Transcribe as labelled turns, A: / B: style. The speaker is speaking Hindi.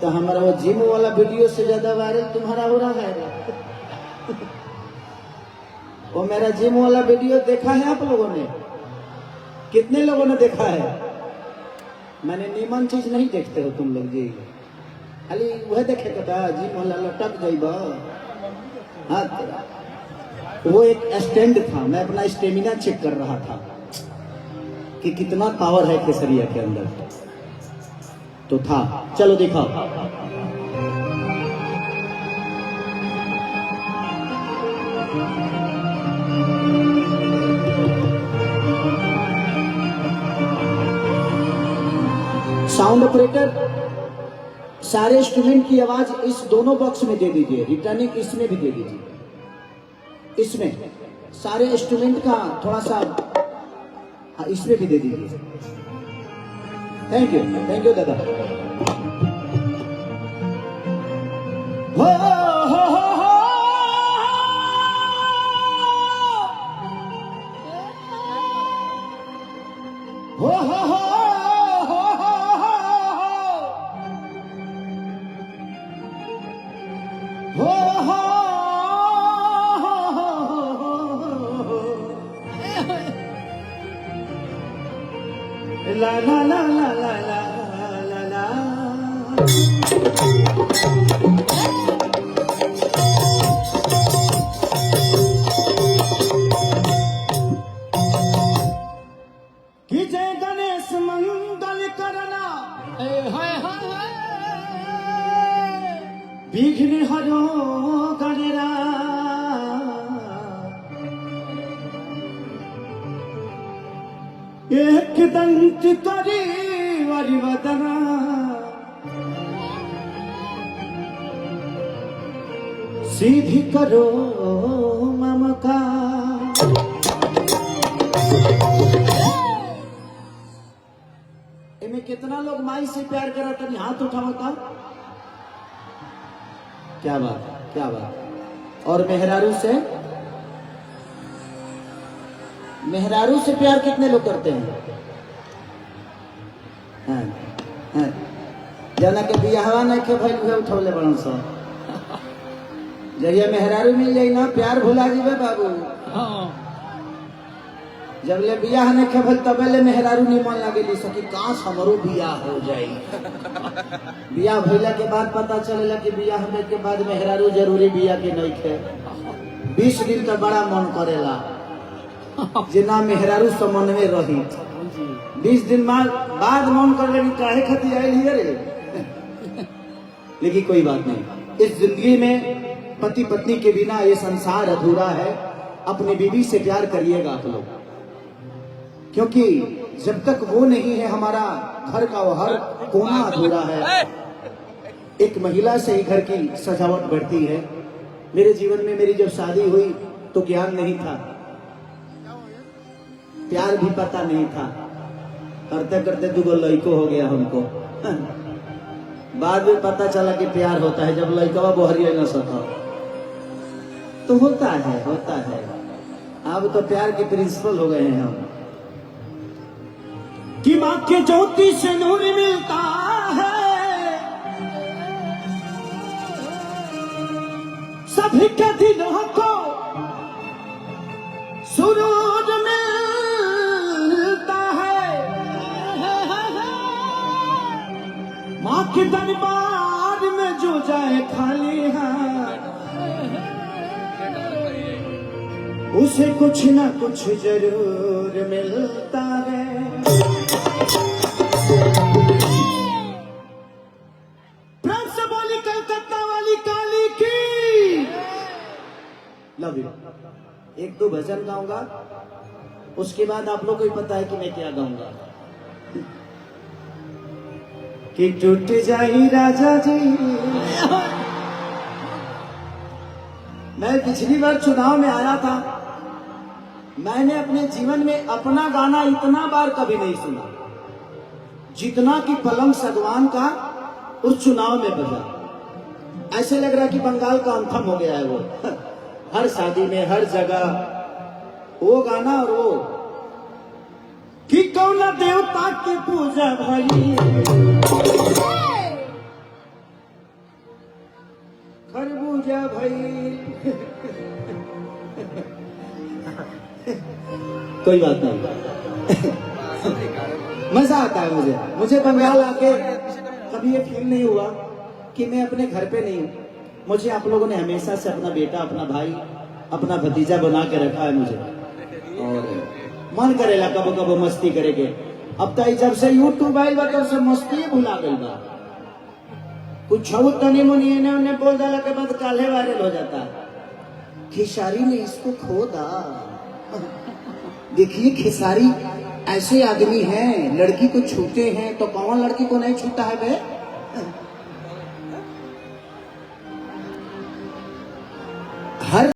A: तो हमारा वो जिम वाला वीडियो से ज्यादा वायरल तुम्हारा हो रहा है। वो मेरा जिम वाला वीडियो देखा है आप लोगों ने? कितने लोगों ने देखा है? मैंने नीमन चीज नहीं देखते हो तुम लोग जी, खाली वह देखे कटा जिम वाला लटक जाइब। हाँ, वो एक स्टैंड था, मैं अपना स्टेमिना चेक कर रहा था कि कितना पावर है केसरिया के अंदर, तो था। चलो दिखाओ। साउंड ऑपरेटर सारे इंस्ट्रूमेंट की आवाज इस दोनों बॉक्स में दे दीजिए, रिटर्निंग इसमें भी दे दीजिए। इसमें सारे इंस्ट्रूमेंट का थोड़ा सा, हाँ इसमें भी दे दीजिए। थैंक यू दादा। हो हो हो हो हो हो ला ला ला ला ला ला ला। कि जय गणेश मंगल करना विघ्न हरो गणरा। एक दंत करी वरिवदना सीधी करो ममका। इनमें कितना लोग माई से प्यार करा तनी हाथ उठावता। क्या बात, क्या बात। और मेहरारू से प्यार कितने लोग करते हैं? हाँ, हाँ। जना के बियाहवा नहीं के भाई उहे उठौले बड़न सो। जहिया मेहरारू मिल जाई ना प्यार भुला जीवे बाबू। जब ले बियाह नहीं के भल तबे ले मेहरारू निमन लगेली सकी काश हमरो बियाह हो जाई। बियाह भइला के बाद पता चलेला कि बियाह होने के बाद मेहरारू जरूरी बियाह के नहीं खे। 20 दिन तो बड़ा मन करेला जिना मेहरारू समन में रही। 20 दिन बाद मन कर लेनी काहे खातिर आयल ही रे। लेकिन कोई बात नहीं, इस जिंदगी में पति पत्नी के बिना ये संसार अधूरा है। अपनी बीवी से प्यार करिएगा आप लोग, क्योंकि जब तक वो नहीं है हमारा घर का वो हर कोना अधूरा है। एक महिला से ही घर की सजावट बढ़ती है। मेरे जीवन में मेरी जब शादी हुई तो ज्ञान नहीं था, प्यार भी पता नहीं था। करते करते 2 लड़को हो गया हमको। बाद में पता चला कि प्यार होता है जब लड़का बोहरिया न सका। तो होता है। अब तो प्यार के प्रिंसिपल हो गए हैं हम कि माँ के ज्योति से नूर मिलता है, सभी के दिलों को सूरज मिलता है। माँ के दरबार में जो जाए खाली हाथ उसे कुछ ना कुछ जरूर मिलता है। प्रेम से बोली कलकत्ता वाली काली की लव यू। 1-2 भजन गाऊंगा, उसके बाद आप लोग को ही पता है कि मैं क्या गाऊंगा। कि टूट जाई राजा जी। मैं पिछली बार चुनाव में आया था, मैंने अपने जीवन में अपना गाना इतना बार कभी नहीं सुना जितना कि पलंग सगवान का उस चुनाव में बजा। ऐसे लग रहा कि बंगाल का अंथम हो गया है वो। हर शादी में हर जगह वो गाना। और वो कि कौन देवता की पूजा भाई खरबूजा भाई। कोई बात नहीं। मजा आता है मुझे बंगाल आके कभी ये फील नहीं हुआ कि मैं अपने घर पे नहीं हूँ। मुझे आप लोगों ने हमेशा से अपना बेटा, अपना भाई, अपना भतीजा बना के रखा है मुझे, और मन करेला कबो कबो मस्ती करेगे। अब तो जब से यूट्यूब आयल बा तब से मस्ती भुला गई बा। कुछ तनी मुनी ने बोल डाला के बाद काले वायरल हो जाता है। खेसारी ने इसको खोदा। देखिए खेसारी ऐसे आदमी हैं, लड़की को छूते हैं तो कौन लड़की को नहीं छूता है बे? हर